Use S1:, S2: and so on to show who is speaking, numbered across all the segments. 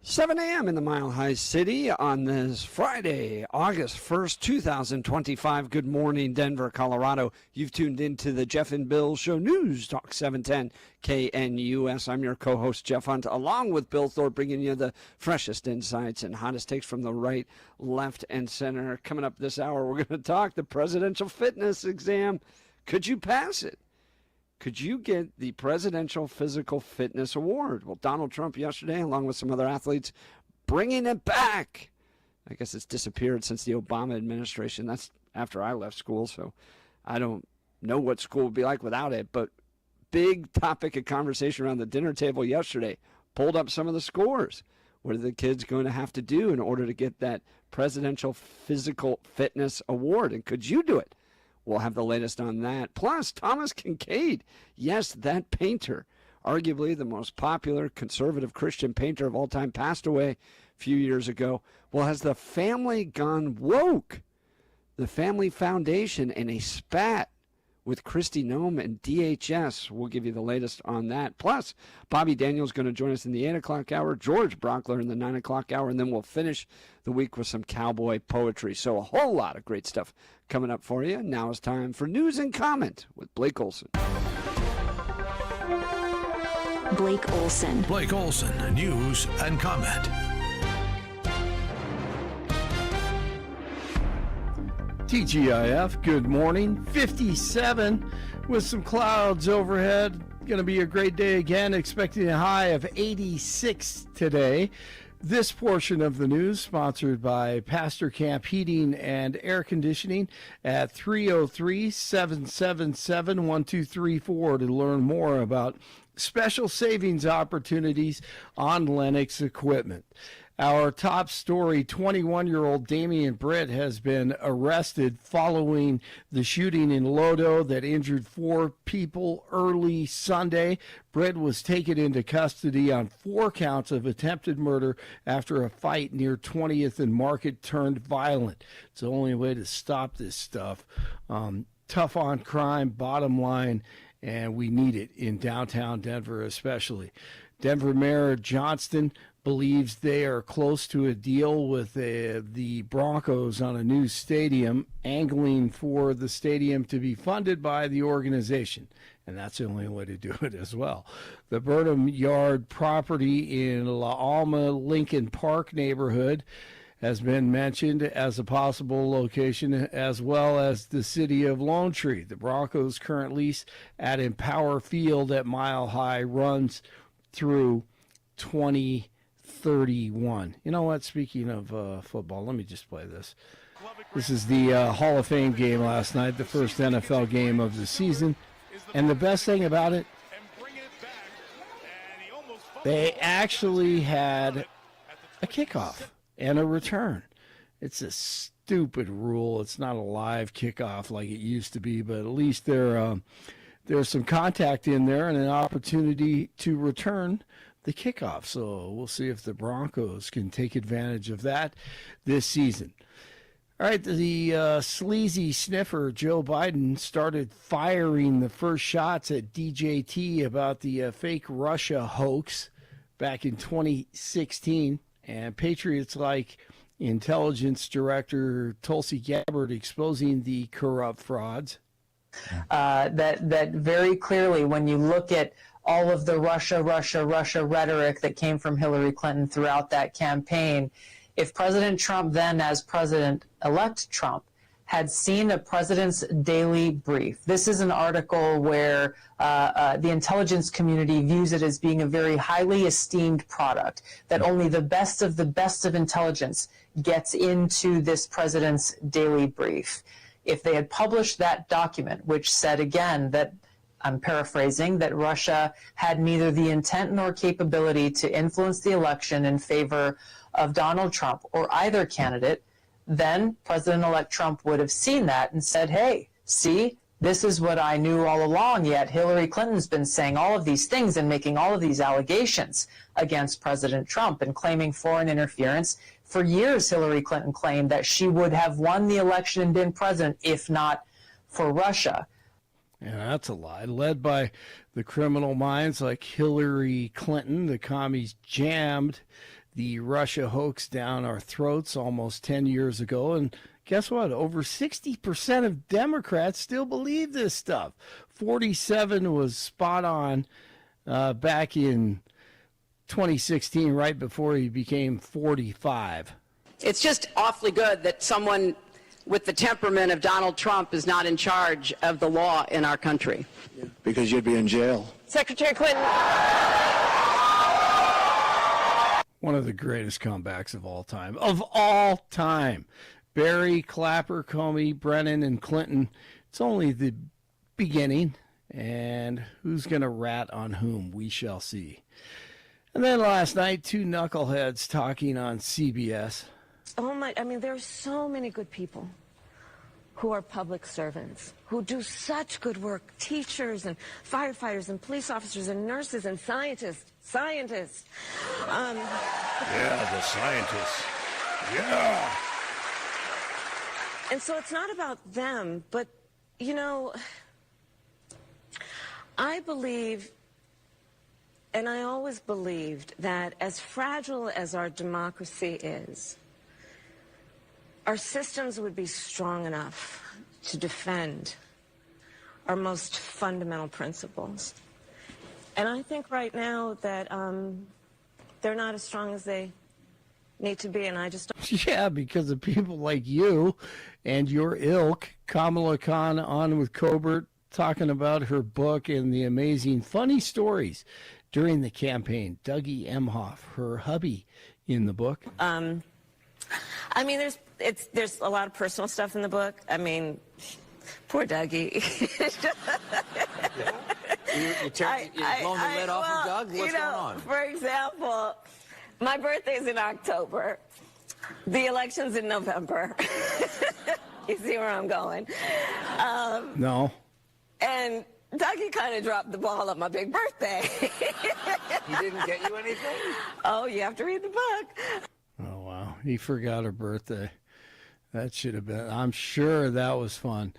S1: 7 a.m. in the Mile High City on this Friday, August 1st, 2025. Good morning, Denver, Colorado. You've tuned into the Jeff and Bill Show News Talk 710 KNUS. I'm your co-host, Jeff Hunt, along with Bill Thorpe, bringing you the freshest insights and hottest takes from the right, left, and center. Coming up this hour, we're going to talk the presidential fitness exam. Could you pass it? Could you get the Presidential Physical Fitness Award? Well, Donald Trump yesterday, along with some other athletes, bringing it back. I guess it's disappeared since the Obama administration. That's after I left school, so I don't know what school would be like without it. But big topic of conversation around the dinner table yesterday. Pulled up some of the scores. What are the kids going to have to do in order to get that Presidential Physical Fitness Award? And could you do it? We'll have the latest on that. Plus, Thomas Kincaid, yes, that painter, arguably the most popular conservative Christian painter of all time, passed away a few years ago. Well, has the family gone woke? The Family Foundation and a spat with Kristi Noem and DHS. We'll give you the latest on that. Plus, Bobby Daniel's going to join us in the 8 o'clock hour, George Brockler in the 9 o'clock hour, and then we'll finish the week with some cowboy poetry. So a whole lot of great stuff coming up for you. Now it's time for News and Comment with Blake Olson.
S2: Blake Olson.
S3: Blake Olson, News and Comment.
S4: TGIF, good morning. 57 with some clouds overhead. Going to be a great day again, expecting a high of 86 today. This portion of the news sponsored by Pastor Camp Heating and Air Conditioning at 303-777-1234 to learn more about special savings opportunities on Lennox equipment. Our top story, 21-year-old Damian Britt has been arrested following the shooting in Lodo that injured 4 people early Sunday. Britt was taken into custody on 4 counts of attempted murder after a fight near 20th and Market turned violent. It's the only way to stop this stuff. Tough on crime, bottom line, and we need it in downtown Denver especially. Denver Mayor Johnston believes they are close to a deal with the Broncos on a new stadium, angling for the stadium to be funded by the organization. And that's the only way to do it as well. The Burnham Yard property in La Alma Lincoln Park neighborhood has been mentioned as a possible location, as well as the city of Lone Tree. The Broncos' current lease at Empower Field at Mile High runs through 2031. You know what? Speaking of football, let me just play this. This is the Hall of Fame game last night, the first NFL game of the season. And the best thing about it, they actually had a kickoff and a return. It's a stupid rule. It's not a live kickoff like it used to be, but at least there's some contact in there and an opportunity to return the kickoff. So we'll see if the Broncos can take advantage of that this season. All right, the sleazy sniffer Joe Biden started firing the first shots at DJT about the fake Russia hoax back in 2016. And patriots like Intelligence Director Tulsi Gabbard exposing the corrupt frauds.
S5: That very clearly, when you look at all of the Russia rhetoric that came from Hillary Clinton throughout that campaign, if President Trump then, as President-elect Trump, had seen a president's daily brief. This is an article where the intelligence community views it as being a very highly esteemed product, that only the best of intelligence gets into this president's daily brief. If they had published that document, which said again that, I'm paraphrasing, that Russia had neither the intent nor capability to influence the election in favor of Donald Trump or either candidate, then President-elect Trump would have seen that and said, hey, see, this is what I knew all along, yet Hillary Clinton's been saying all of these things and making all of these allegations against President Trump and claiming foreign interference. For years, Hillary Clinton claimed that she would have won the election and been president if not for Russia.
S4: Yeah, that's a lie. Led by the criminal minds like Hillary Clinton, the commies jammed the Russia hoax down our throats almost 10 years ago. And guess what? Over 60% of Democrats still believe this stuff. 47 was spot on back in 2016, right before he became 45.
S6: It's just awfully good that someone with the temperament of Donald Trump is not in charge of the law in our country.
S7: Because you'd be in jail.
S6: Secretary Clinton.
S4: One of the greatest comebacks of all time. Of all time. Barry, Clapper, Comey, Brennan, and Clinton. It's only the beginning. And who's going to rat on whom? We shall see. And then last night, two knuckleheads talking on CBS.
S8: Oh my, I mean, there are so many good people who are public servants, who do such good work. Teachers and firefighters and police officers and nurses and scientists.
S3: Yeah, the scientists. Yeah.
S8: And so it's not about them, but, you know, I believe, and I always believed, that as fragile as our democracy is, our systems would be strong enough to defend our most fundamental principles. And I think right now that they're not as strong as they need to be, and I just don't.
S4: Yeah, because of people like you and your ilk. Kamala Khan on with Colbert talking about her book and the amazing funny stories during the campaign. Dougie Emhoff, her hubby in the book.
S8: I mean, there's a lot of personal stuff in the book. I mean, poor Dougie.
S9: You're blowing the lid off of Doug? What's going on?
S8: For example, my birthday's in October. The election's in November. You see where I'm going?
S4: No.
S8: And Dougie kind of dropped the ball on my big birthday.
S9: He didn't get you anything?
S8: Oh, you have to read the book.
S4: Oh, wow. He forgot her birthday. That should have been, I'm sure that was fun.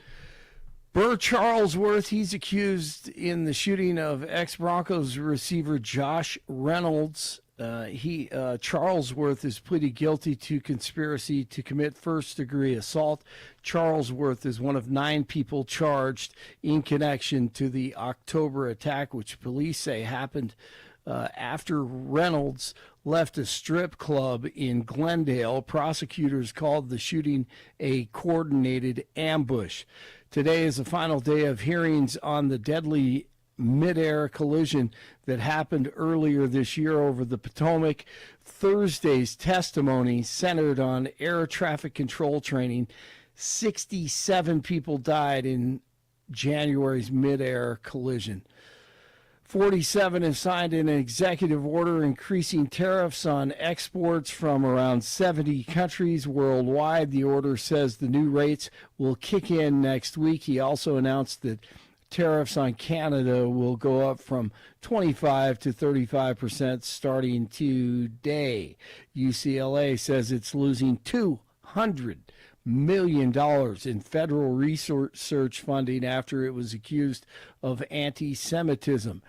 S4: Burr Charlesworth, he's accused in the shooting of ex-Broncos receiver Josh Reynolds. Charlesworth is pleaded guilty to conspiracy to commit first-degree assault. Charlesworth is one of 9 people charged in connection to the October attack, which police say happened after Reynolds left a strip club in Glendale. Prosecutors called the shooting a coordinated ambush. Today is the final day of hearings on the deadly mid-air collision that happened earlier this year over the Potomac. Thursday's testimony centered on air traffic control training. 67 people died in January's mid-air collision. 47 have signed an executive order increasing tariffs on exports from around 70 countries worldwide. The order says the new rates will kick in next week. He also announced that tariffs on Canada will go up from 25 to 35% starting today. UCLA says it's losing $200 million in federal research funding after it was accused of anti-Semitism.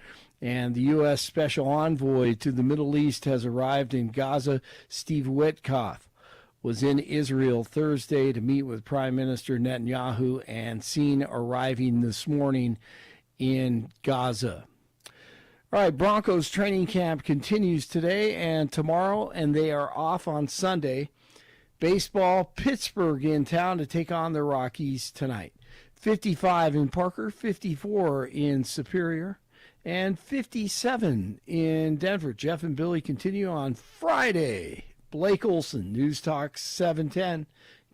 S4: And the U.S. Special Envoy to the Middle East has arrived in Gaza. Steve Witkoff was in Israel Thursday to meet with Prime Minister Netanyahu and seen arriving this morning in Gaza. All right, Broncos training camp continues today and tomorrow, and they are off on Sunday. Baseball, Pittsburgh in town to take on the Rockies tonight. 55 in Parker, 54 in Superior, and 57 in Denver. Jeff and Billy continue on Friday. Blake Olson, News Talk 710,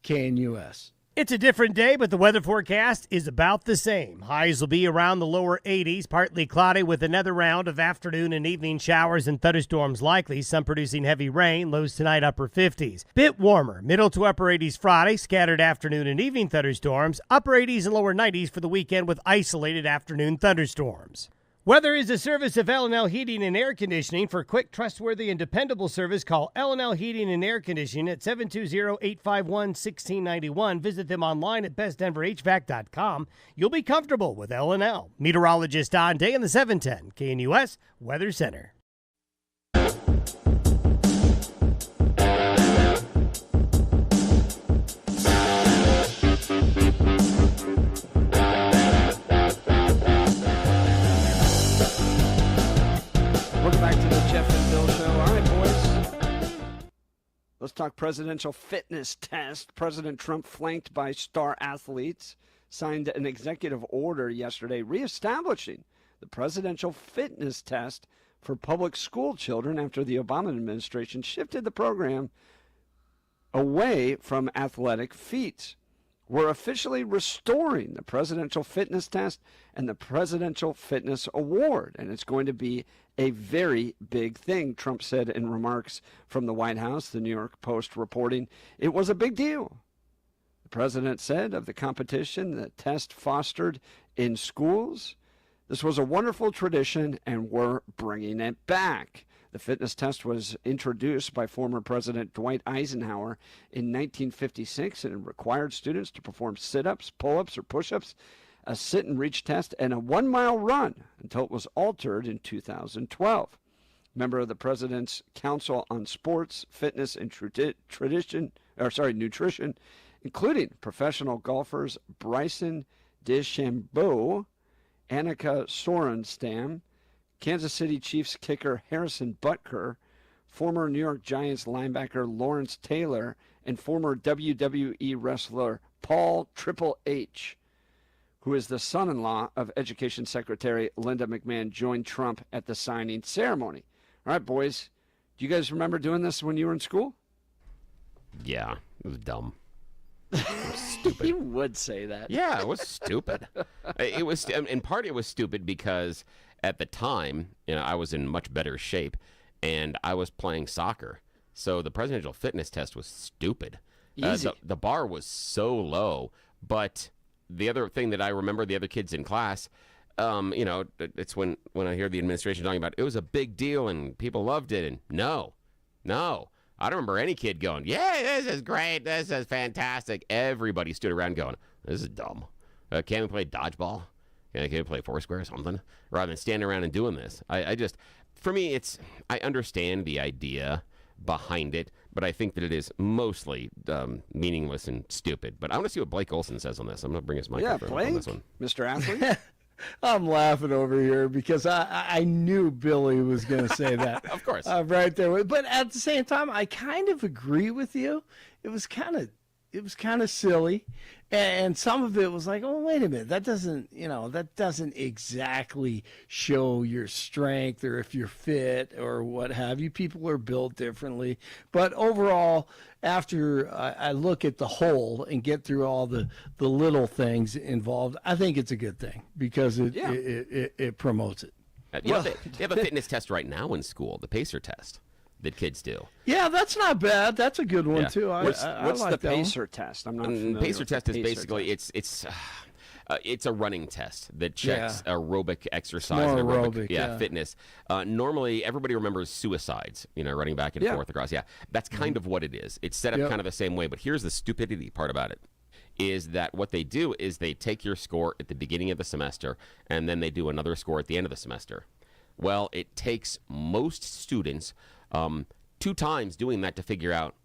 S4: KNUS.
S10: It's a different day, but the weather forecast is about the same. Highs will be around the lower 80s, partly cloudy with another round of afternoon and evening showers and thunderstorms likely, some producing heavy rain, lows tonight upper 50s. Bit warmer, middle to upper 80s Friday, scattered afternoon and evening thunderstorms, upper 80s and lower 90s for the weekend with isolated afternoon thunderstorms. Weather is a service of L&L Heating and Air Conditioning. For quick, trustworthy, and dependable service, call L&L Heating and Air Conditioning at 720-851-1691. Visit them online at bestdenverhvac.com. You'll be comfortable with L&L. Meteorologist Don Day in the 710 KNUS Weather Center.
S1: Let's talk presidential fitness test. President Trump, flanked by star athletes, signed an executive order yesterday reestablishing the presidential fitness test for public school children after the Obama administration shifted the program away from athletic feats. We're officially restoring the presidential fitness test and the presidential fitness award, and it's going to be a very big thing, Trump said in remarks from the White House. The New York Post reporting it was a big deal. The president said of the competition the test fostered in schools, this was a wonderful tradition and we're bringing it back. The fitness test was introduced by former President Dwight Eisenhower in 1956, and it required students to perform sit-ups, pull-ups, or push-ups, a sit-and-reach test, and a 1-mile run until it was altered in 2012. Member of the President's Council on Sports, Fitness, and Nutrition, including professional golfers Bryson DeChambeau, Annika Sorenstam, Kansas City Chiefs kicker Harrison Butker, former New York Giants linebacker Lawrence Taylor, and former WWE wrestler Paul Triple H, who is the son-in-law of Education Secretary Linda McMahon, joined Trump at the signing ceremony. All right, boys, do you guys remember doing this when you were in school?
S11: Yeah, it was dumb.
S1: Stupid. You would say that.
S11: Yeah, it was stupid. It was, in part, it was stupid because at the time, I was in much better shape, and I was playing soccer. So the presidential fitness test was stupid.
S1: Easy.
S11: The bar was so low. But the other thing that I remember the other kids in class, it's when I hear the administration talking about it was a big deal and people loved it. And no. I don't remember any kid going, yeah, this is great. This is fantastic. Everybody stood around going, this is dumb. Can't we play dodgeball? Can we play Foursquare or something? Rather than standing around and doing this. For me, I understand the idea behind it, but I think that it is mostly meaningless and stupid. But I want to see what Blake Olson says on this. I'm going to bring his microphone on this one.
S1: Mr. Athlete.
S4: I'm laughing over here because I knew Billy was going to say that.
S11: Of course.
S4: Right there. But at the same time, I kind of agree with you. It was kind of silly. And some of it was like, oh, wait a minute. That doesn't exactly show your strength or if you're fit or what have you. People are built differently. But overall, after I look at the whole and get through all the little things involved, I think it's a good thing because it promotes it.
S11: They have a fitness test right now in school, the PACER test that kids do.
S4: Yeah, that's not bad. That's a good one, too.
S1: What's
S4: like
S1: the PACER test? I'm not familiar
S11: PACER
S1: with
S11: test
S1: the
S11: is
S1: PACER
S11: basically,
S1: test.
S11: it's a running test that checks aerobic exercise
S4: More
S11: and
S4: aerobic,
S11: fitness. Normally, everybody remembers suicides, running back and forth across. Yeah, that's kind of what it is. It's set up kind of the same way, but here's the stupidity part about it. Is that what they do is they take your score at the beginning of the semester, and then they do another score at the end of the semester. Well, it takes most students 2 times doing that to figure out,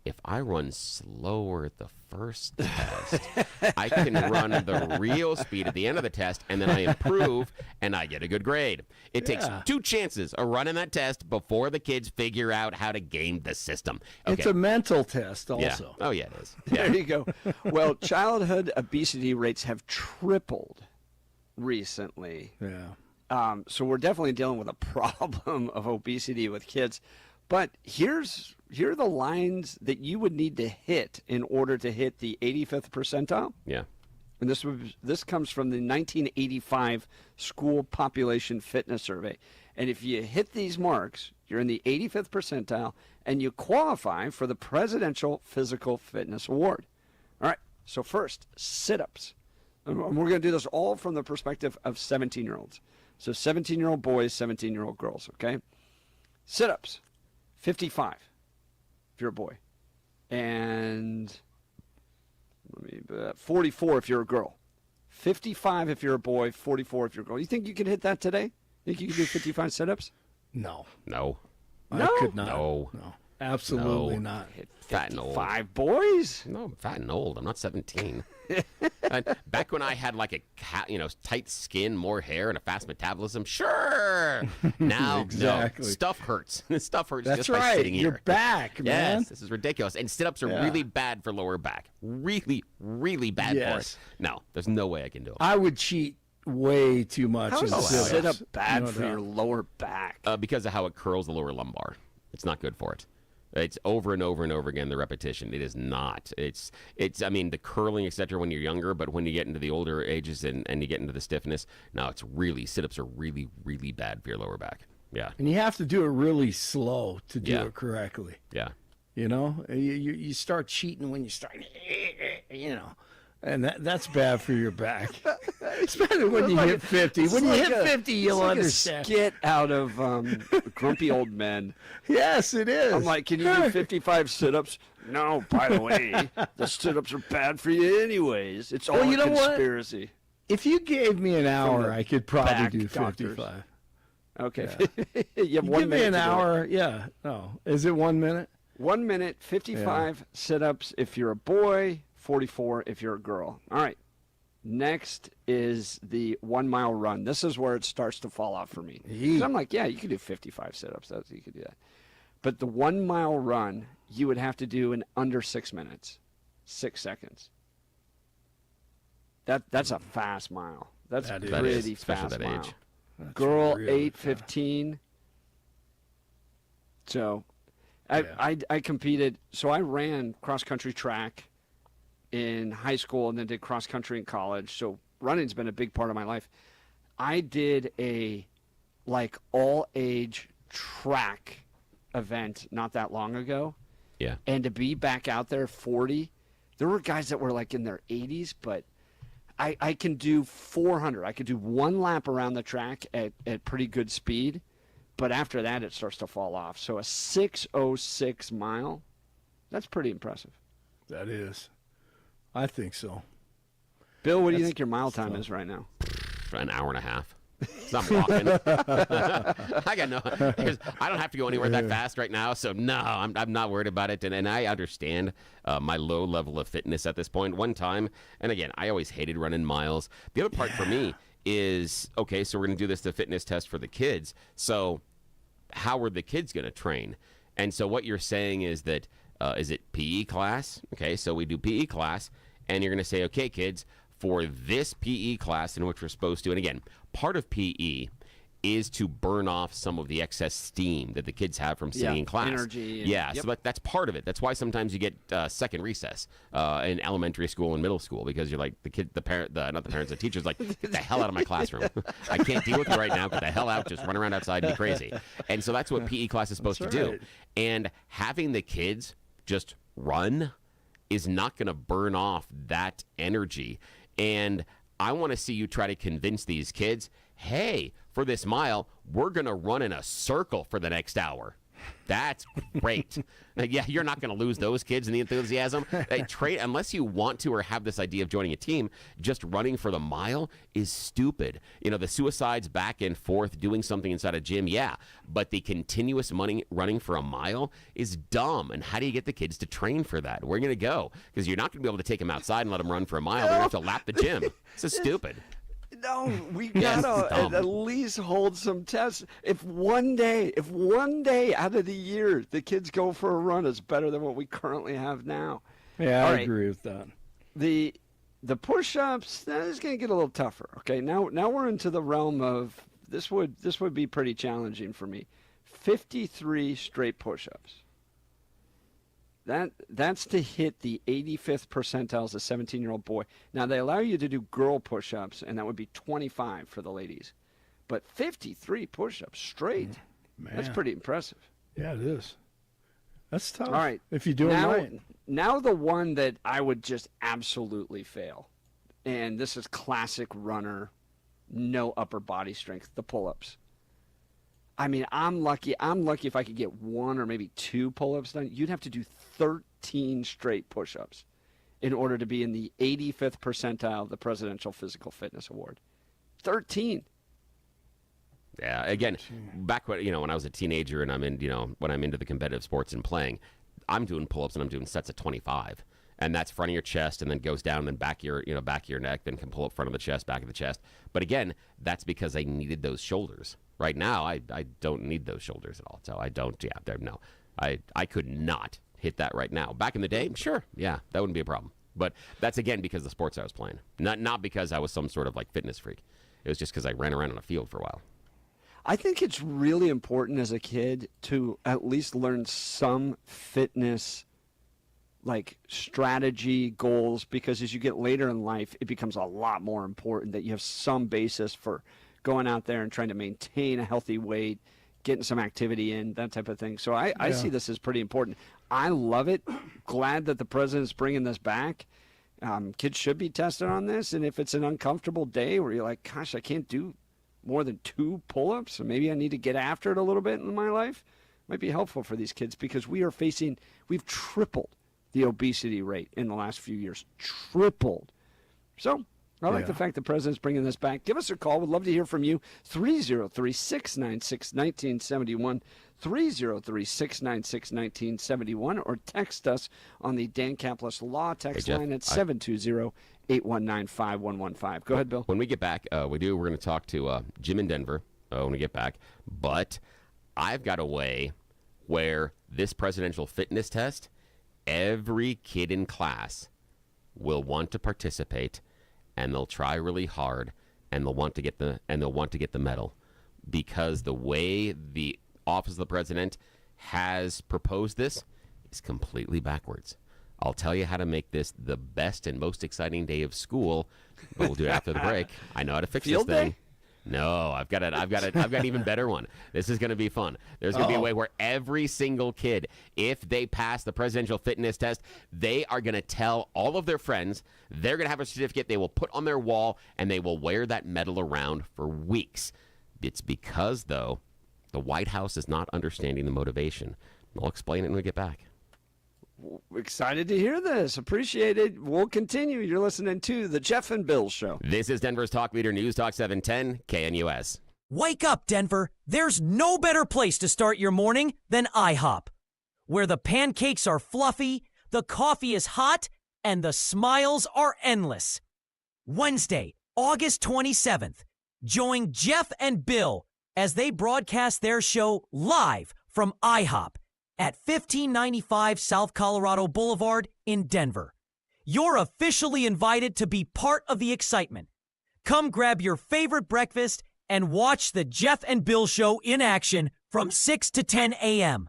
S11: if I run slower at the first test, I can run the real speed at the end of the test, and then I improve, and I get a good grade. It takes 2 chances of running that test before the kids figure out how to game the system. Okay.
S4: It's a mental test also.
S11: Yeah. Oh, yeah, it is.
S1: There you go. Well, childhood obesity rates have tripled recently.
S4: Yeah.
S1: So we're definitely dealing with a problem of obesity with kids. But here are the lines that you would need to hit in order to hit the 85th percentile.
S11: Yeah.
S1: And this comes from the 1985 School Population Fitness Survey. And if you hit these marks, you're in the 85th percentile, and you qualify for the Presidential Physical Fitness Award. All right, so first, sit-ups. And we're going to do this all from the perspective of 17-year-olds. So 17-year-old boys, 17-year-old girls, okay? Sit-ups, 55 if you're a boy. And 44 if you're a girl. 55 if you're a boy, 44 if you're a girl. You think you could hit that today? Think you could do 55 sit-ups?
S4: No.
S11: I
S4: could not.
S11: No.
S4: Absolutely not.
S11: Fat and old.
S1: 5 boys?
S11: No, I'm fat and old. I'm not 17. And back when I had like a tight skin, more hair, and a fast metabolism, sure. Now,
S4: exactly.
S11: no, stuff hurts. Stuff hurts
S4: That's
S11: just
S4: right.
S11: by sitting here.
S4: Your back, man.
S11: Yes, this is ridiculous. And sit-ups are really bad for lower back. Really, really bad for it. No, there's no way I can do it.
S4: I would cheat way too much.
S1: How is
S4: in
S1: a
S4: sit-ups.
S1: sit-up bad for your lower back?
S11: Because of how it curls the lower lumbar. It's not good for it. It's over and over and over again, the repetition. It is not. It's. I mean, the curling, etc. when you're younger, but when you get into the older ages and you get into the stiffness, now it's really, sit-ups are really, really bad for your lower back. Yeah.
S4: And you have to do it really slow to do it correctly.
S11: Yeah.
S4: You know, you start cheating when you start, and that's bad for your back. Especially when you hit 50. When you hit 50, you'll understand.
S1: A skit out of Grumpy Old Men.
S4: Yes, it is.
S1: I'm like, can you do 55 sit-ups? No, by the way, the sit-ups are bad for you anyways. It's all a conspiracy.
S4: What? If you gave me an hour, I could probably do 55.
S1: Doctors. Okay.
S4: Yeah.
S1: You have 1
S4: give
S1: minute
S4: me an
S1: to do
S4: hour.
S1: it.
S4: Yeah. No. Is it 1 minute?
S1: 1 minute, 55 sit-ups if you're a boy, 44 if you're a girl. All right. Next is the 1 mile run. This is where it starts to fall off for me. 'Cause I'm like, yeah, you can do 55 sit-ups. You could do that. But the 1 mile run, you would have to do in under 6 minutes, 6 seconds. That's a fast mile. That's a pretty fast
S11: that
S1: mile.
S11: age.
S1: Girl,
S4: really
S1: 8:15. So, I competed. So I ran cross country track in high school and then did cross country in college. So running's been a big part of my life. I did a all age track event not that long ago.
S11: Yeah.
S1: And to be back out there 40, there were guys that were like in their 80s, but I can do 400. I could do one lap around the track at pretty good speed, but after that it starts to fall off. So a 6:06 mile, that's pretty impressive.
S4: That is. I think so.
S1: Bill, what do you think your mile time is right now?
S11: An hour and a half. So I'm walking. I don't have to go anywhere that fast right now, so no, I'm not worried about it. And I understand my low level of fitness at this point. One time, and again, I always hated running miles. The other part for me is, okay, so we're going to do the fitness test for the kids. So how are the kids going to train? And so what you're saying is that, is it PE class? Okay, so we do PE class, and you're going to say, okay, kids, for this PE class in which we're supposed to, and again, part of PE is to burn off some of the excess steam that the kids have from sitting in class.
S1: Energy.
S11: So that's part of it. That's why sometimes you get second recess in elementary school and middle school, because you're like, the teacher's like, get the hell out of my classroom. I can't deal with you right now. Get the hell out. Just run around outside and be crazy. And so that's what PE class is supposed to do. And having the kids just run is not going to burn off that energy. And I want to see you try to convince these kids, hey, for this mile, we're going to run in a circle for the next hour. That's great. Yeah, you're not going to lose those kids in the enthusiasm. Unless you want to or have this idea of joining a team, just running for the mile is stupid. You know, the suicides back and forth, doing something inside a gym, yeah. But the continuous running for a mile is dumb. And how do you get the kids to train for that? Where are you going to go? Because you're not going to be able to take them outside and let them run for a mile. They're going to have to lap the gym. This is stupid.
S1: No, we gotta at least hold some tests. If one day out of the year the kids go for a run, is better than what we currently have now.
S4: Yeah, I agree with that.
S1: The push-ups, that is going to get a little tougher. Okay, now we're into the realm of this would be pretty challenging for me. 53 straight push-ups. That's to hit the 85th percentile as a 17-year-old boy. Now, they allow you to do girl push-ups, and that would be 25 for the ladies. But 53 push-ups straight, that's pretty impressive.
S4: Yeah, it is. That's tough.
S1: All right.
S4: If you do it right.
S1: Now the one that I would just absolutely fail, and this is classic runner, no upper body strength, the pull-ups. I mean, I'm lucky if I could get one or maybe two pull-ups done. You'd have to do 13 straight push-ups in order to be in the 85th percentile of the Presidential Physical Fitness Award. 13.
S11: Yeah, again, back when I was a teenager and when I'm into the competitive sports and playing, I'm doing pull-ups and I'm doing sets of 25. and that's front of your chest, and then goes down, and then back of your neck, then can pull up front of the chest, back of the chest. But again, that's because I needed those shoulders. Right now, I don't need those shoulders at all. So I don't. Yeah, no, I could not hit that right now. Back in the day, sure, yeah, that wouldn't be a problem. But that's again because of the sports I was playing, not because I was some sort of like fitness freak. It was just because I ran around on a field for a while.
S1: I think it's really important as a kid to at least learn some fitness like strategy, goals, because as you get later in life, it becomes a lot more important that you have some basis for going out there and trying to maintain a healthy weight, getting some activity in, that type of thing. So I see this as pretty important. I love it. Glad that the president's bringing this back. Kids should be tested on this. And if it's an uncomfortable day where you're like, gosh, I can't do more than 2 pull-ups, so maybe I need to get after it a little bit in my life, might be helpful for these kids because we've tripled the obesity rate in the last few years. Tripled. So I like the fact the president's bringing this back. Give us a call. We'd love to hear from you. 303-696-1971. 303-696-1971. Or text us on the Dan Caplis Law text line at 720-819-5115. Go ahead, Bill.
S11: When we get back, we're going to talk to Jim in Denver when we get back. But I've got a way where this presidential fitness test, every kid in class will want to participate, and they'll try really hard, and they'll want to get the medal, because the way the office of the president has proposed this is completely backwards. I'll tell you how to make this the best and most exciting day of school, but we'll do it after the break. I know how to fix
S1: Field
S11: this thing.
S1: day?
S11: No, I've got an even better one. This is going to be fun. There's going to be a way where every single kid, if they pass the presidential fitness test, they are going to tell all of their friends. They're going to have a certificate they will put on their wall, and they will wear that medal around for weeks. It's because, though, the White House is not understanding the motivation. I'll explain it when we get back.
S1: Excited to hear this. Appreciate it. We'll continue. You're listening to The Jeff and Bill Show.
S11: This is Denver's Talk Leader News Talk 710 KNUS.
S12: Wake up, Denver. There's no better place to start your morning than IHOP, where the pancakes are fluffy, the coffee is hot, and the smiles are endless. Wednesday, August 27th, join Jeff and Bill as they broadcast their show live from IHOP at 1595 South Colorado Boulevard in Denver. You're officially invited to be part of the excitement. Come grab your favorite breakfast and watch the Jeff and Bill Show in action from 6 to 10 a.m.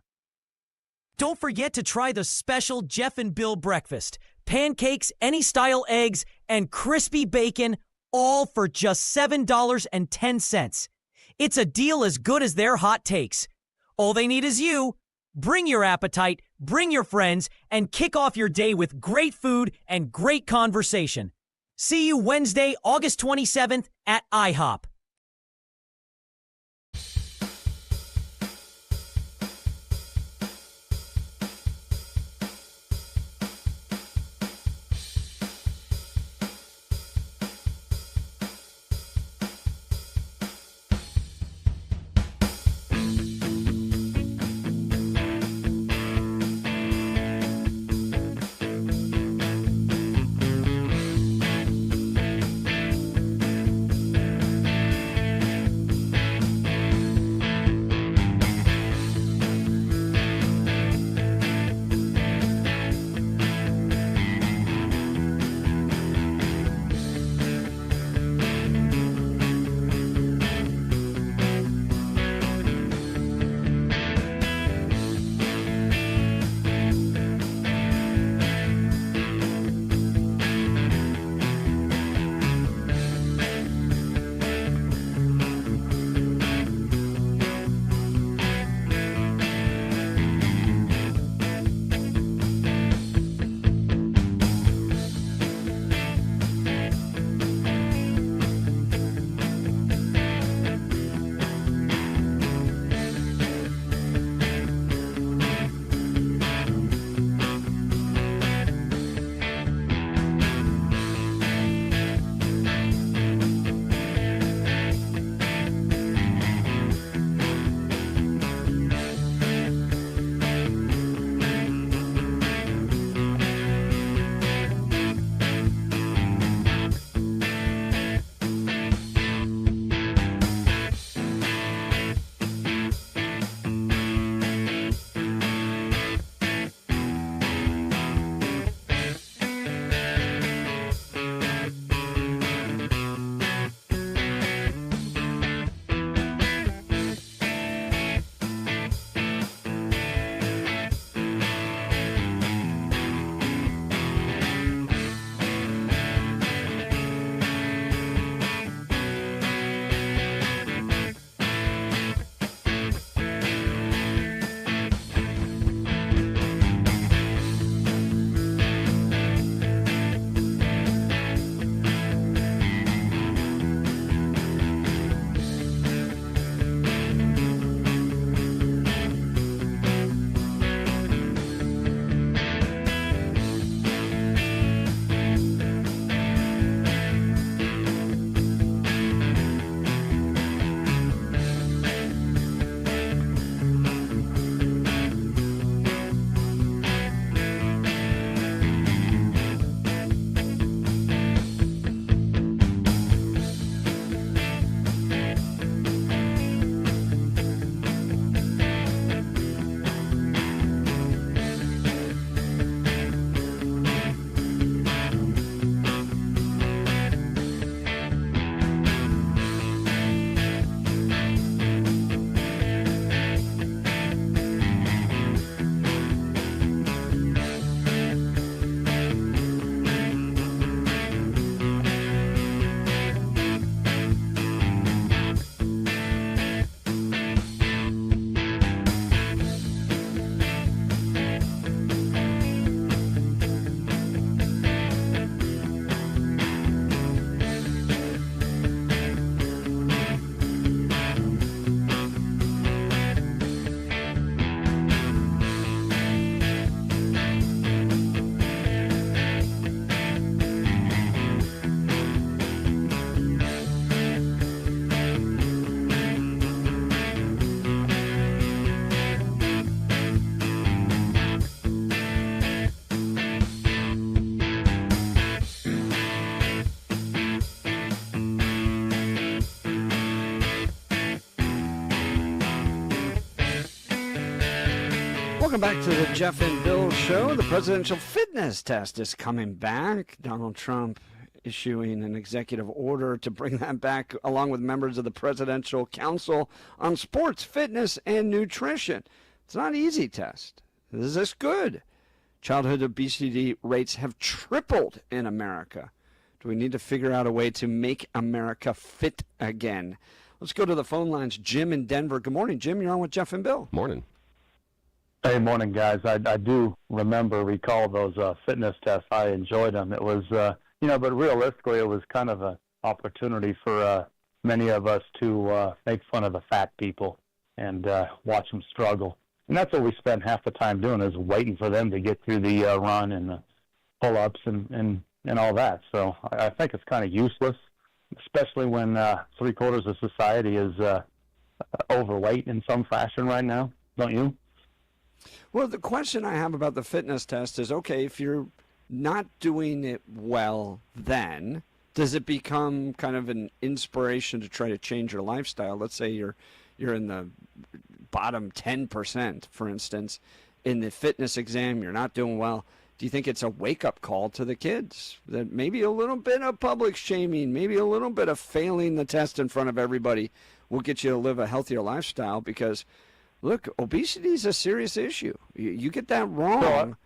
S12: Don't forget to try the special Jeff and Bill breakfast. Pancakes, any style eggs, and crispy bacon, all for just $7.10. It's a deal as good as their hot takes. All they need is you. Bring your appetite, bring your friends, and kick off your day with great food and great conversation. See you Wednesday, August 27th at IHOP.
S1: Welcome back to the Jeff and Bill Show. The presidential fitness test is coming back. Donald Trump issuing an executive order to bring that back, along with members of the Presidential Council on Sports, Fitness, and Nutrition. It's not an easy test. Is this good? Childhood obesity rates have tripled in America. Do we need to figure out a way to make America fit again? Let's go to the phone lines. Jim in Denver. Good morning, Jim. You're on with Jeff and Bill.
S11: Morning.
S13: Hey, morning, guys. I do recall those fitness tests. I enjoyed them. It was, but realistically, it was kind of an opportunity for many of us to make fun of the fat people and watch them struggle. And that's what we spend half the time doing, is waiting for them to get through the run and the pull-ups and all that. So I think it's kind of useless, especially when three-quarters of society is overweight in some fashion right now. Don't you?
S1: Well, the question I have about the fitness test is, okay, if you're not doing it well, then does it become kind of an inspiration to try to change your lifestyle? Let's say you're in the bottom 10%, for instance, in the fitness exam, you're not doing well. Do you think it's a wake-up call to the kids that maybe a little bit of public shaming, maybe a little bit of failing the test in front of everybody will get you to live a healthier lifestyle? Because look, obesity is a serious issue. You get that wrong,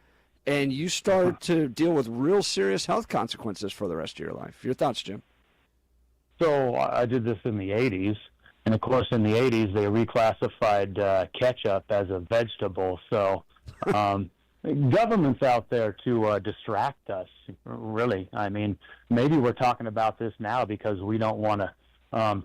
S1: and you start to deal with real serious health consequences for the rest of your life. Your thoughts, Jim?
S13: So I did this in the 80s, and of course in the 80s they reclassified ketchup as a vegetable. So government's out there to distract us, really. I mean, maybe we're talking about this now because we don't want to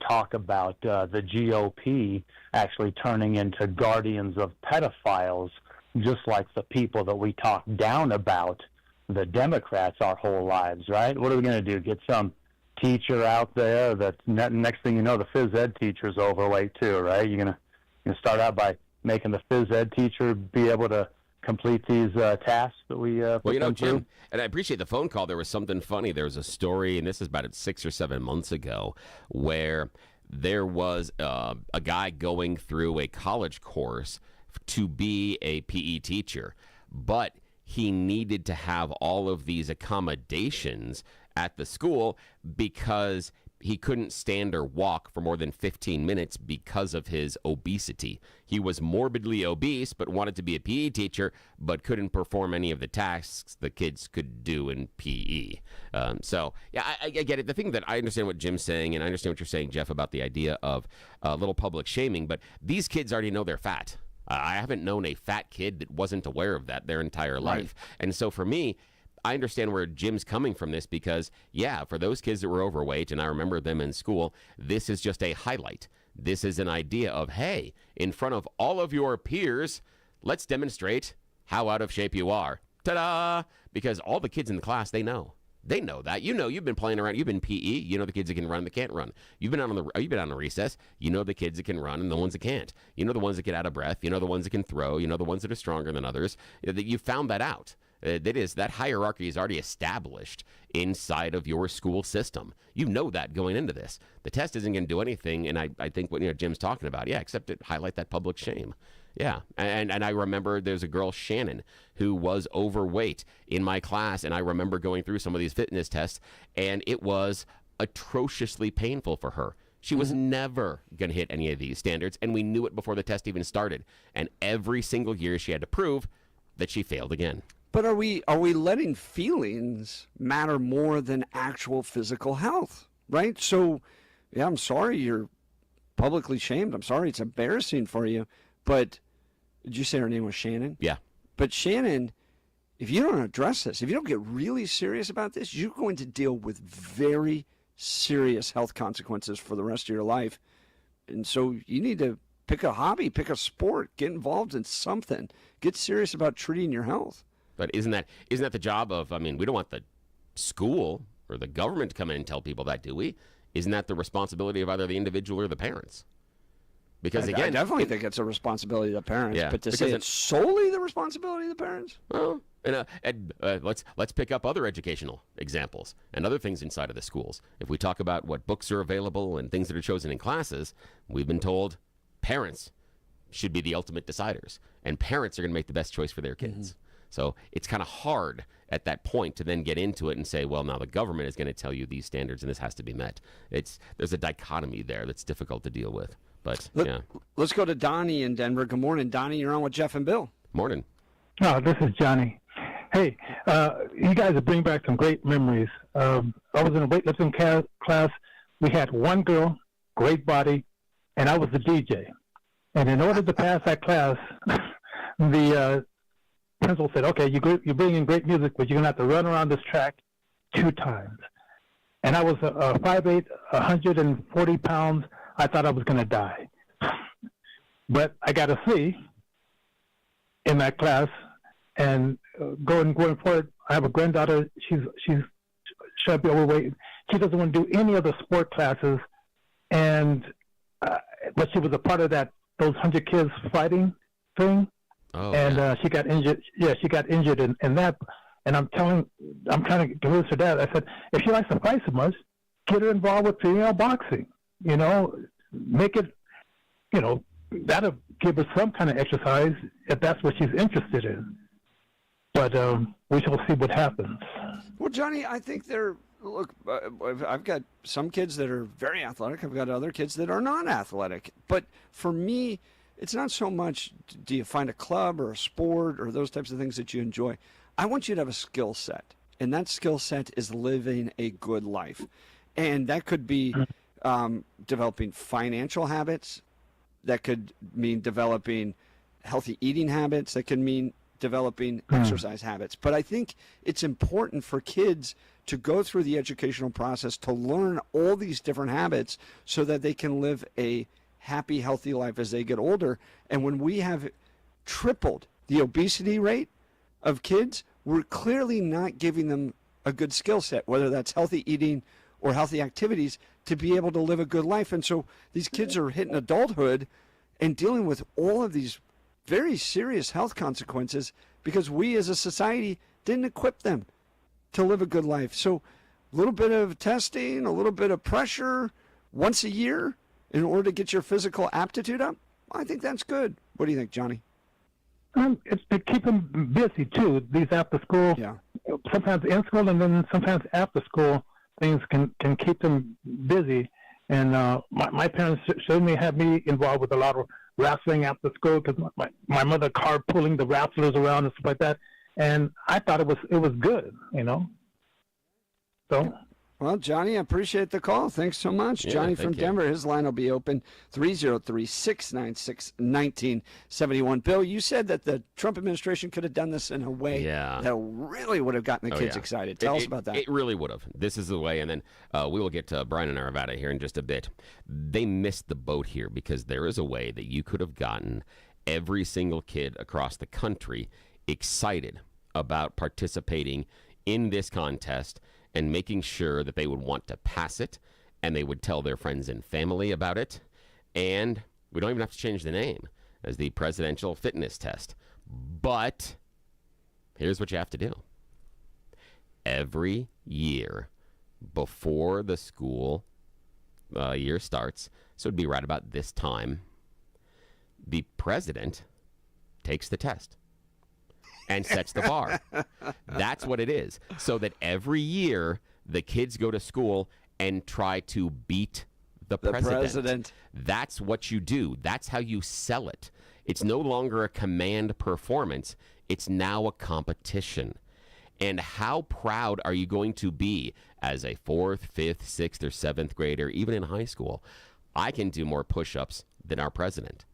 S13: talk about the GOP actually turning into guardians of pedophiles, just like the people that we talk down about, the Democrats, our whole lives, right? What are we going to do? Get some teacher out there that next thing you know, the phys ed teacher's overweight too, right? You're going to start out by making the phys ed teacher be able to complete these tasks that we put them
S11: Jim,
S13: through.
S11: and I appreciate the phone call. There was something funny. There was a story, and this is about 6 or 7 months ago, where there was a guy going through a college course to be a PE teacher, but he needed to have all of these accommodations at the school because he couldn't stand or walk for more than 15 minutes because of his obesity. He was morbidly obese, but wanted to be a PE teacher, but couldn't perform any of the tasks the kids could do in PE. I get it. The thing that I understand what Jim's saying, and I understand what you're saying, Jeff, about the idea of little public shaming, but these kids already know they're fat. I haven't known a fat kid that wasn't aware of that their entire life. Right. And so for me, I understand where Jim's coming from this because, yeah, for those kids that were overweight, and I remember them in school, this is just a highlight. This is an idea of, hey, in front of all of your peers, let's demonstrate how out of shape you are. Ta-da! Because all the kids in the class, they know. They know that. You know, you've been playing around. You've been PE. You know the kids that can run and that can't run. You've been on a recess. You know the kids that can run and the ones that can't. You know the ones that get out of breath. You know the ones that can throw. You know the ones that are stronger than others. You found that out. That hierarchy is already established inside of your school system. You know that going into this. The test isn't going to do anything, and I think what Jim's talking about, except to highlight that public shame. Yeah, and I remember there's a girl, Shannon, who was overweight in my class, and I remember going through some of these fitness tests, and it was atrociously painful for her. She was never going to hit any of these standards, and we knew it before the test even started. And every single year she had to prove that she failed again.
S1: But are we letting feelings matter more than actual physical health, right? So, yeah, I'm sorry you're publicly shamed. I'm sorry it's embarrassing for you. But did you say her name was Shannon?
S11: Yeah.
S1: But Shannon, if you don't address this, if you don't get really serious about this, you're going to deal with very serious health consequences for the rest of your life. And so you need to pick a hobby, pick a sport, get involved in something. Get serious about treating your health.
S11: But isn't that the job of, we don't want the school or the government to come in and tell people that, do we? Isn't that the responsibility of either the individual or the parents? Because again,
S1: I definitely think it's a responsibility of the parents.
S11: Yeah,
S1: but to say it's solely the responsibility of the parents?
S11: Well, let's pick up other educational examples and other things inside of the schools. If we talk about what books are available and things that are chosen in classes, we've been told, parents, should be the ultimate deciders, and parents are going to make the best choice for their kids. So it's kind of hard at that point to then get into it and say, well, now the government is going to tell you these standards and this has to be met. There's a dichotomy there that's difficult to deal with. But
S1: let's go to Donnie in Denver. Good morning, Donnie. You're on with Jeff and Bill.
S11: Morning.
S14: Oh, this is Johnny. Hey, you guys are bringing back some great memories. I was in a weightlifting class. We had one girl, great body, and I was the DJ. And in order to pass that class, the principal said, okay, you bring in great music, but you're going to have to run around this track 2 times. And I was 5'8", 140 pounds. I thought I was going to die. But I got a C in that class. And going forward, I have a granddaughter. She's should be overweight. She doesn't want to do any of the sport classes. And but she was a part of those 100 kids fighting thing.
S11: Oh,
S14: and she got injured. Yeah, she got injured in that. And I'm trying to convince her dad. I said, if she likes to fight so much, get her involved with female boxing. Make it, that'll give her some kind of exercise if that's what she's interested in. But we shall see what happens.
S1: Well, Johnny, I think I've got some kids that are very athletic. I've got other kids that are not athletic. But for me, it's not so much do you find a club or a sport or those types of things that you enjoy. I want you to have a skill set, and that skill set is living a good life. And that could be developing financial habits. That could mean developing healthy eating habits. That could mean developing exercise habits. But I think it's important for kids to go through the educational process to learn all these different habits so that they can live a happy, healthy life as they get older. And when we have tripled the obesity rate of kids, we're clearly not giving them a good skill set, whether that's healthy eating or healthy activities, to be able to live a good life. And so these kids are hitting adulthood and dealing with all of these very serious health consequences because we as a society didn't equip them to live a good life. So a little bit of testing, a little bit of pressure once a year in order to get your physical aptitude up, I think that's good. What do you think, Johnny?
S14: It's to keep them busy, too, these after school.
S1: Yeah.
S14: Sometimes in school and then sometimes after school, things can keep them busy. And my parents certainly had me involved with a lot of wrestling after school because my mother carpooling the wrestlers around and stuff like that. And I thought it was good, So.
S1: Well, Johnny, I appreciate the call. Thanks so much.
S11: Yeah,
S1: Johnny from
S11: you.
S1: Denver, his line will be open 303-696-1971. Bill, you said that the Trump administration could have done this in a way that really would have gotten the kids excited. Tell us about that.
S11: It really would have. This is the way. And then we will get to Brian and Arvada here in just a bit. They missed the boat here because there is a way that you could have gotten every single kid across the country excited about participating in this contest and making sure that they would want to pass it, and they would tell their friends and family about it. And we don't even have to change the name as the presidential fitness test. But here's what you have to do. Every year before the school year starts, so it'd be right about this time, the president takes the test and sets the bar. That's what it is. So that every year the kids go to school and try to beat the president. That's what you do. That's how you sell it. It's no longer a command performance. It's now a competition. And how proud are you going to be as a 4th, 5th, 6th, or 7th grader, even in high school? I can do more push-ups than our president.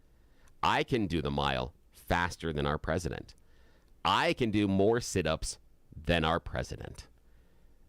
S11: I can do the mile faster than our president. I can do more sit-ups than our president.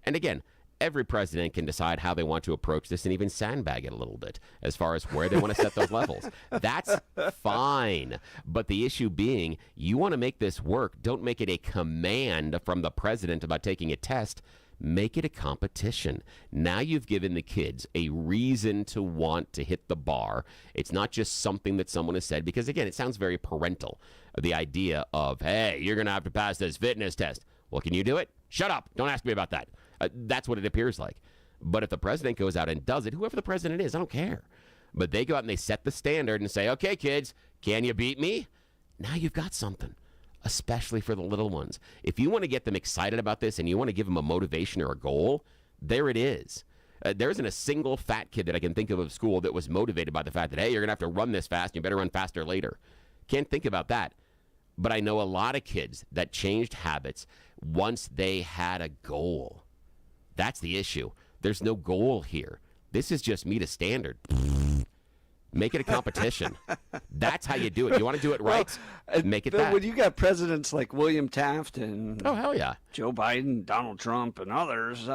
S11: And again, every president can decide how they want to approach this and even sandbag it a little bit as far as where they want to set those levels. That's fine. But the issue being, you want to make this work. Don't make it a command from the president about taking a test. Make it a competition. Now you've given the kids a reason to want to hit the bar. It's not just something that someone has said, because again, it sounds very parental. The idea of, hey, you're going to have to pass this fitness test. Well, can you do it? Shut up. Don't ask me about that. That's what it appears like. But if the president goes out and does it, whoever the president is, I don't care. But they go out and they set the standard and say, okay, kids, can you beat me? Now you've got something, especially for the little ones. If you want to get them excited about this and you want to give them a motivation or a goal, there it is. There isn't a single fat kid that I can think of school that was motivated by the fact that, hey, you're going to have to run this fast and you better run faster later. Can't think about that. But I know a lot of kids that changed habits once they had a goal. That's the issue. There's no goal here. This is just meet a standard. Make it a competition. That's how you do it. You want to do it right? Make it
S1: Bill,
S11: that.
S1: when you got presidents like William Taft and
S11: oh hell yeah,
S1: Joe Biden, Donald Trump, and others,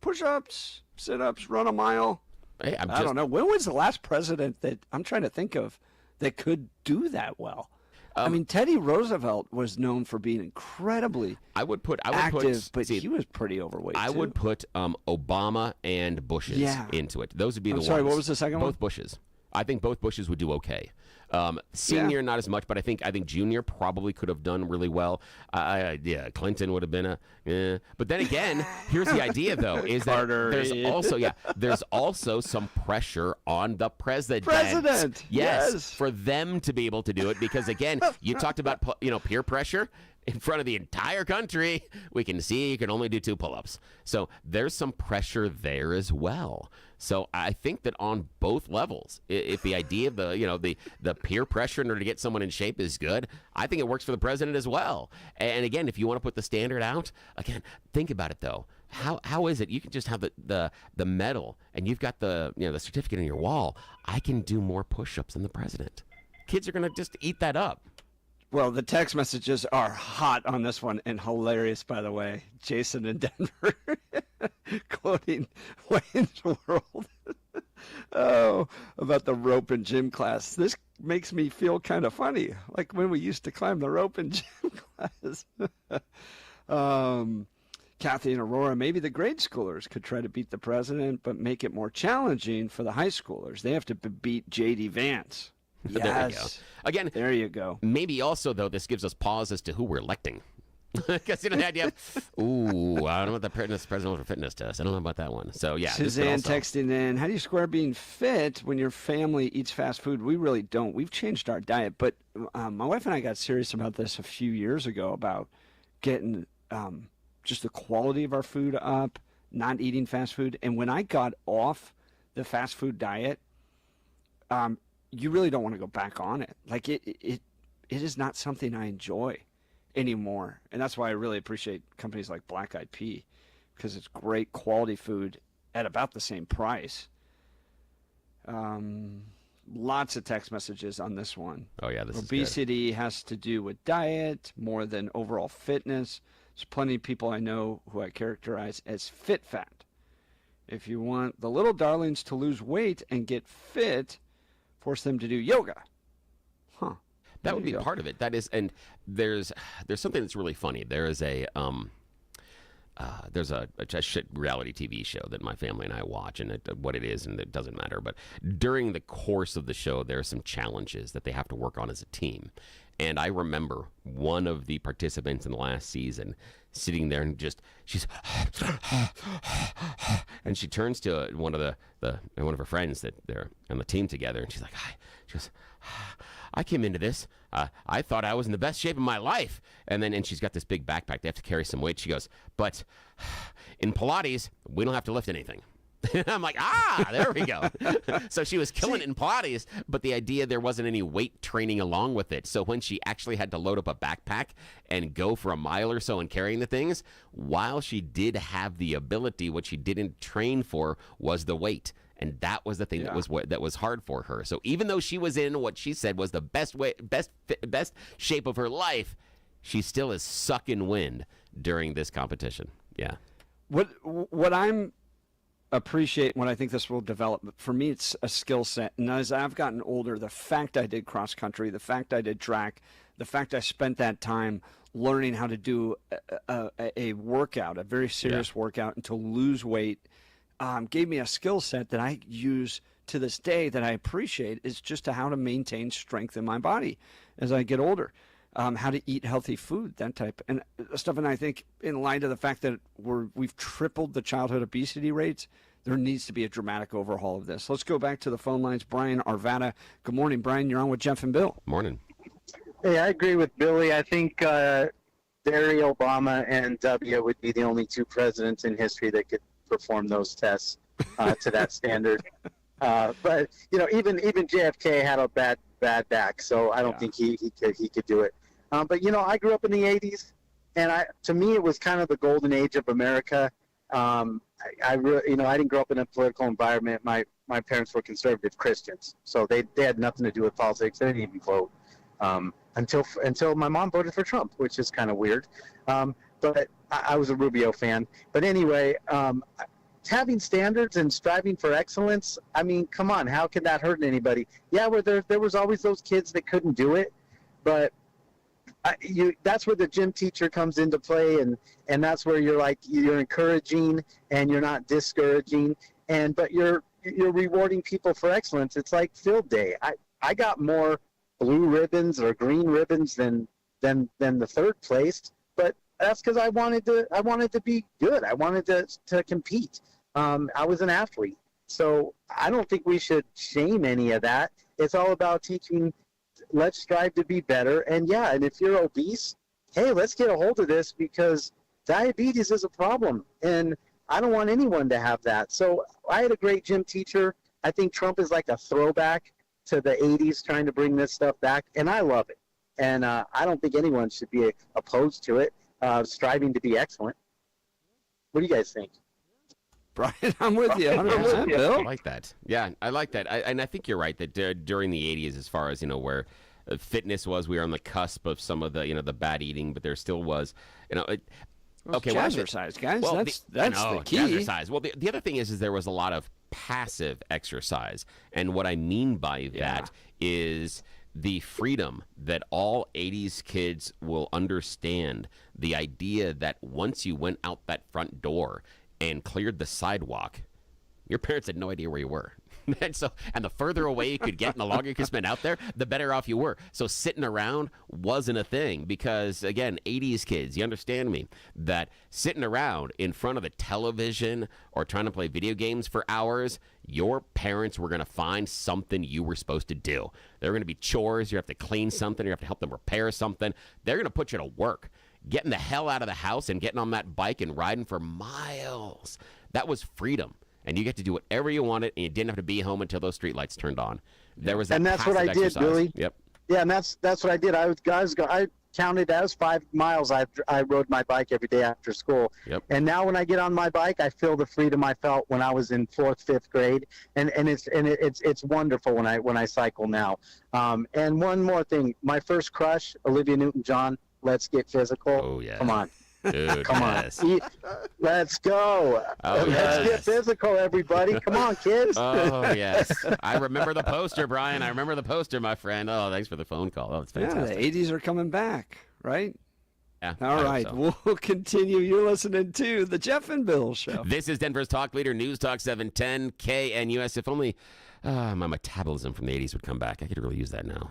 S1: push-ups, sit-ups, run a mile.
S11: Hey,
S1: I don't know. When was the last president that I'm trying to think of that could do that well? I mean, Teddy Roosevelt was known for being incredibly active, but he was pretty overweight.
S11: I would put Obama and Bush's into it. Those would be the ones.
S1: Sorry, what was the second one?
S11: Both Bushes. I think both Bushes would do okay. Senior, not as much, but I think Junior probably could have done really well. Clinton would have been but then again, here's the idea though: is
S1: Carter,
S11: there's also some pressure on the president. Yes, for them to be able to do it because again, you talked about peer pressure. In front of the entire country, we can see you can only do 2 pull-ups. So there's some pressure there as well. So I think that on both levels, if the idea of the peer pressure in order to get someone in shape is good, I think it works for the president as well. And again, if you want to put the standard out, again, think about it though. How is it you can just have the medal and you've got the certificate in your wall? I can do more push-ups than the president. Kids are going to just eat that up.
S1: Well, the text messages are hot on this one and hilarious, by the way. Jason in Denver quoting Wayne's World. About the rope in gym class. This makes me feel kind of funny, like when we used to climb the rope in gym class. Kathy and Aurora, maybe the grade schoolers could try to beat the president, but make it more challenging for the high schoolers. They have to beat J.D. Vance. Yes.
S11: There we go. Again,
S1: there you go.
S11: Maybe also, though, this gives us pause as to who we're electing. Because the idea of, I don't know about the presidential fitness test. I don't know about that one. So, yeah.
S1: Suzanne texting in, how do you square being fit when your family eats fast food? We really don't. We've changed our diet. But my wife and I got serious about this a few years ago about getting just the quality of our food up, not eating fast food. And when I got off the fast food diet, you really don't want to go back on it. Like it is not something I enjoy anymore. And that's why I really appreciate companies like Black Eyed Pea, because it's great quality food at about the same price. Lots of text messages on this one.
S11: Oh yeah, this
S1: obesity has to do with diet more than overall fitness. There's plenty of people I know who I characterize as fit fat. If you want the little darlings to lose weight and get fit, force them to do yoga.
S11: That would be part of it. That is, and there's something that's really funny. There is there's a shit reality TV show that my family and I watch, and what it is, and it doesn't matter. But during the course of the show, there are some challenges that they have to work on as a team. And I remember one of the participants in the last season sitting there and she's and she turns to one of her friends that they're on the team together, and she's like, she goes, I came into this, I thought I was in the best shape of my life, and she's got this big backpack, they have to carry some weight. She goes, but in Pilates we don't have to lift anything. I'm like, there we go. So she was killing it in Pilates, but the idea there wasn't any weight training along with it. So when she actually had to load up a backpack and go for a mile or so and carrying the things, while she did have the ability, what she didn't train for was the weight. And that was the thing that was hard for her. So even though she was in what she said was the best shape of her life, she still is sucking wind during this competition. Yeah.
S1: What I'm appreciate when I think this will develop. For me, it's a skill set. And as I've gotten older, the fact I did cross country, the fact I did track, the fact I spent that time learning how to do a workout, a very serious workout, and to lose weight, gave me a skill set that I use to this day that I appreciate, is just how to maintain strength in my body as I get older. How to eat healthy food, that type and stuff. And I think in light of the fact that we've tripled the childhood obesity rates, there needs to be a dramatic overhaul of this. Let's go back to the phone lines. Brian Arvada. Good morning, Brian. You're on with Jeff and Bill.
S11: Morning.
S15: Hey, I agree with Billy. I think Barry Obama and W would be the only two presidents in history that could perform those tests to that standard. But even JFK had a bad back, so I don't think he could do it. But I grew up in the '80s, and to me it was kind of the golden age of America. I didn't grow up in a political environment. My parents were conservative Christians, so they had nothing to do with politics. They didn't even vote until my mom voted for Trump, which is kind of weird. But I was a Rubio fan. But anyway, having standards and striving for excellence, I mean, come on, how can that hurt anybody? Yeah, there was always those kids that couldn't do it, but that's where the gym teacher comes into play, and that's where you're encouraging and you're not discouraging, but you're rewarding people for excellence. It's like field day. I got more blue ribbons or green ribbons than the third place, but that's because I wanted to be good. I wanted to compete. I was an athlete, so I don't think we should shame any of that. It's all about teaching. Let's strive to be better. And if you're obese, hey, let's get a hold of this, because diabetes is a problem, and I don't want anyone to have that. So I had a great gym teacher. I think Trump is like a throwback to the 80s, trying to bring this stuff back, and I love it. And I don't think anyone should be opposed to it, striving to be excellent. What do you guys think?
S1: Brian, I'm with you 100%, Bill.
S11: I like that. Yeah, I like that. And I think you're right that during the 80s, as far as, where fitness was, we were on the cusp of some of the, the bad eating, but there still was,
S1: jazzercise, guys.
S11: Well,
S1: that's the key.
S11: Jazzercise. Well, the other thing is there was a lot of passive exercise. And what I mean by that is the freedom that all 80s kids will understand, the idea that once you went out that front door and cleared the sidewalk, your parents had no idea where you were. and the further away you could get and the longer you could spend out there, the better off you were. So sitting around wasn't a thing because, again, 80s kids, you understand me, that sitting around in front of the television or trying to play video games for hours, your parents were going to find something you were supposed to do. There were going to be chores. You have to clean something. You have to help them repair something. They're going to put you to work. Getting the hell out of the house and getting on that bike and riding for miles. That was freedom. And you get to do whatever you wanted, and you didn't have to be home until those streetlights turned on. There was that
S15: and that's what I
S11: exercise.
S15: did, Billy.
S11: Yep.
S15: Yeah, and that's what I did. I counted as 5 miles. I rode my bike every day after school.
S11: Yep.
S15: And now when I get on my bike, I feel the freedom I felt when I was in 4th, 5th grade, and it's wonderful when I cycle now. And one more thing, my first crush, Olivia Newton-John. Let's get physical.
S11: Oh yeah.
S15: Come on.
S11: Dude,
S15: Come
S11: yes.
S15: on. Let's go.
S11: Oh,
S15: Let's
S11: yes.
S15: get physical, everybody. Come on, kids.
S11: Oh, yes. I remember the poster, Brian. I remember the poster, my friend. Oh, thanks for the phone call. Oh, it's fantastic.
S1: Yeah, the 80s are coming back, right?
S11: Yeah,
S1: All right,
S11: so.
S1: We'll continue. You're listening to the Jeff and Bill Show.
S11: This is Denver's Talk Leader, News Talk 710 KNUS. If only my metabolism from the 80s would come back. I could really use that now.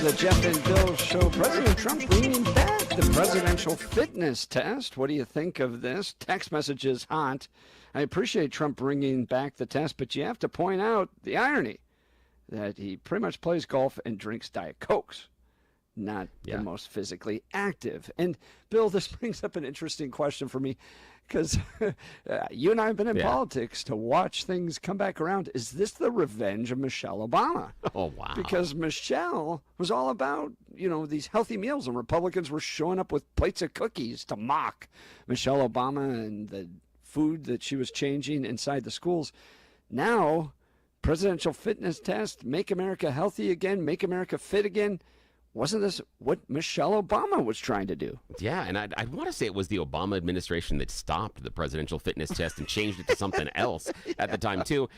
S1: the Jeff and Bill Show. President Trump bringing back the presidential fitness test. What do you think of this? Text message is hot. I appreciate Trump bringing back the test, but you have to point out the irony that he pretty much plays golf and drinks Diet Cokes. Not the most physically active. And, Bill, this brings up an interesting question for me because you and I have been in politics to watch things come back around. Is this the revenge of Michelle Obama?
S11: Oh, wow.
S1: Because Michelle was all about, these healthy meals, and Republicans were showing up with plates of cookies to mock Michelle Obama and the food that she was changing inside the schools. Now, presidential fitness test, make America healthy again, make America fit again. Wasn't this what Michelle Obama was trying to do?
S11: Yeah, and I want to say it was the Obama administration that stopped the presidential fitness test and changed it to something else at the time, too,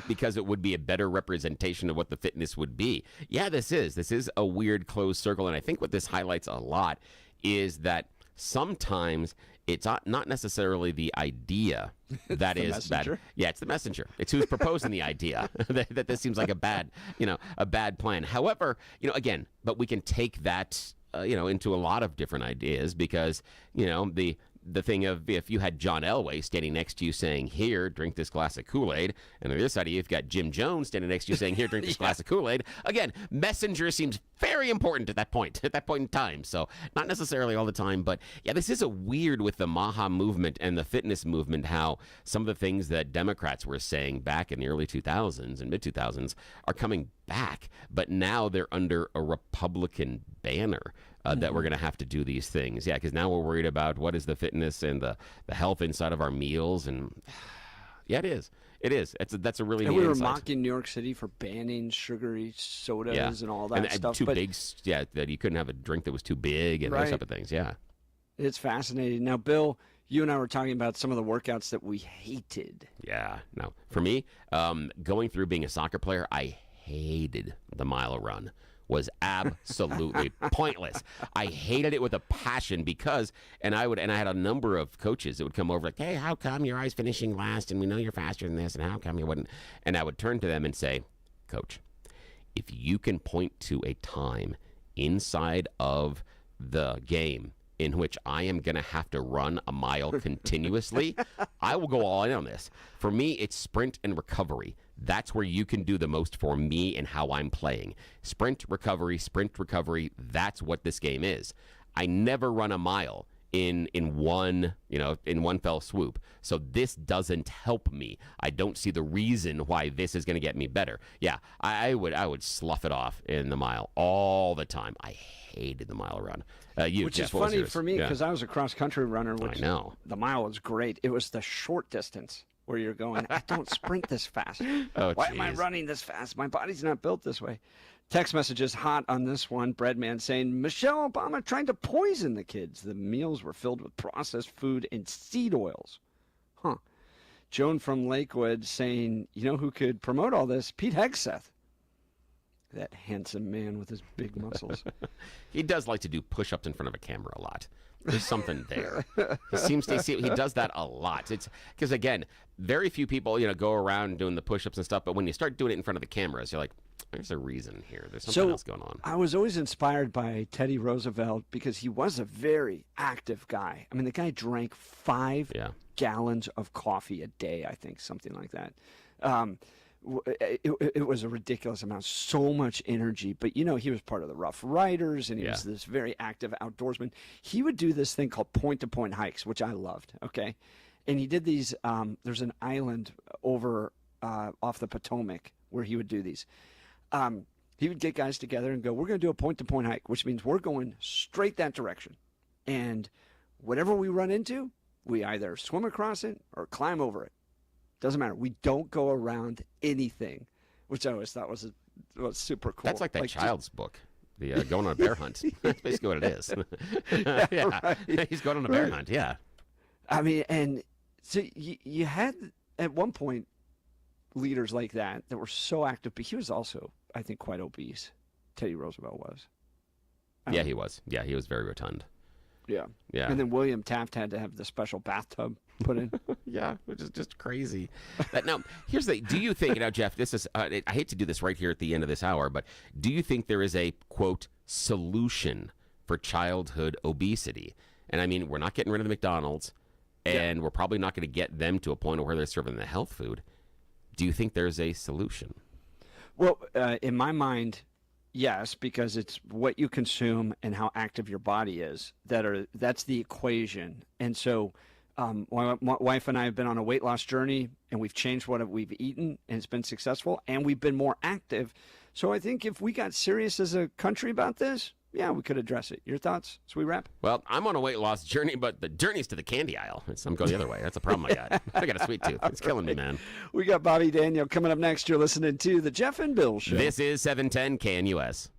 S11: because it would be a better representation of what the fitness would be. Yeah, this is a weird closed circle, and I think what this highlights a lot is that sometimes it's not necessarily the idea that is
S1: messenger.
S11: bad. Yeah, it's the messenger. It's who's proposing the idea that this seems like a bad plan. However, again, but we can take that, into a lot of different ideas because, the thing of if you had John Elway standing next to you saying, here, drink this glass of Kool-Aid, and on the other side of you, you've got Jim Jones standing next to you saying, here, drink this glass of Kool-Aid. Again, messenger seems very important at that point in time. So not necessarily all the time, but yeah, this is a weird with the MAHA movement and the fitness movement, how some of the things that Democrats were saying back in the early 2000s and mid-2000s are coming back, but now they're under a Republican banner. That we're going to have to do these things. Yeah, because now we're worried about what is the fitness and the health inside of our meals. And yeah, it is. It is. That's a really neat
S1: we were
S11: insight.
S1: mocking New York City for banning sugary sodas and all that
S11: and
S1: stuff.
S11: Too big, that you couldn't have a drink that was too big and those type of things. Yeah.
S1: It's fascinating. Now, Bill, you and I were talking about some of the workouts that we hated.
S11: Yeah. Now, for me, going through being a soccer player, I hated the mile run. Was absolutely pointless. I hated it with a passion because, and I had a number of coaches that would come over like, hey, how come your eyes finishing last? And we know you're faster than this, and how come you wouldn't? And I would turn to them and say, Coach, if you can point to a time inside of the game in which I am going to have to run a mile continuously, I will go all in on this. For me, it's sprint and recovery. That's where you can do the most for me and how I'm playing. Sprint, recovery, that's what this game is. I never run a mile in one fell swoop. So this doesn't help me. I don't see the reason why this is going to get me better. Yeah, I would slough it off in the mile all the time. I hated the mile run.
S1: Which
S11: Jeff,
S1: is funny for me because I was a cross-country runner.
S11: I know.
S1: The mile was great. It was the short distance where you're going, I don't sprint this fast. Why am I running this fast? My body's not built this way. Text messages hot on this one. Breadman saying, Michelle Obama trying to poison the kids. The meals were filled with processed food and seed oils. Huh. Joan from Lakewood saying, who could promote all this? Pete Hegseth. That handsome man with his big muscles.
S11: He does like to do push-ups in front of a camera a lot. There's something there. He does that a lot. It's because, again, very few people, go around doing the push-ups and stuff, but when you start doing it in front of the cameras, you're like, there's a reason here. There's something else going on.
S1: I was always inspired by Teddy Roosevelt because he was a very active guy. I mean, the guy drank 5 gallons of coffee a day, I think, something like that. It was a ridiculous amount, so much energy. But, he was part of the Rough Riders, and he was this very active outdoorsman. He would do this thing called point-to-point hikes, which I loved, okay? And he did these, there's an island over off the Potomac where he would do these. He would get guys together and go, we're going to do a point-to-point hike, which means we're going straight that direction. And whatever we run into, we either swim across it or climb over it. Doesn't matter. We don't go around anything, which I always thought was super cool.
S11: That's like that child's book, the going on a bear hunt. That's basically what it is.
S1: Right.
S11: He's going on a bear hunt, yeah.
S1: I mean, and so you had, at one point, leaders like that were so active, but he was also, I think, quite obese. Teddy Roosevelt was.
S11: He was. Yeah, he was very rotund.
S1: Yeah.
S11: Yeah.
S1: And then William Taft had to have the special bathtub put in.
S11: Yeah, which is just crazy. Now, here's the. Do you think now, Jeff? This is. I hate to do this right here at the end of this hour, but do you think there is a quote solution for childhood obesity? And I mean, we're not getting rid of the McDonald's, and we're probably not going to get them to a point where they're serving the health food. Do you think there's a solution?
S1: Well, in my mind, yes, because it's what you consume and how active your body is that's the equation. And so my wife and I have been on a weight loss journey, and we've changed what we've eaten, and it's been successful, and we've been more active. So I think if we got serious as a country about this, yeah, we could address it. Your thoughts as we wrap?
S11: Well, I'm on a weight loss journey, but the journey's to the candy aisle. I'm going the other way. That's a problem I got. I got a sweet tooth. It's killing me, man.
S1: We got Bobby Daniel coming up next. You're listening to The Jeff and Bill Show.
S11: This is 710 KNUS.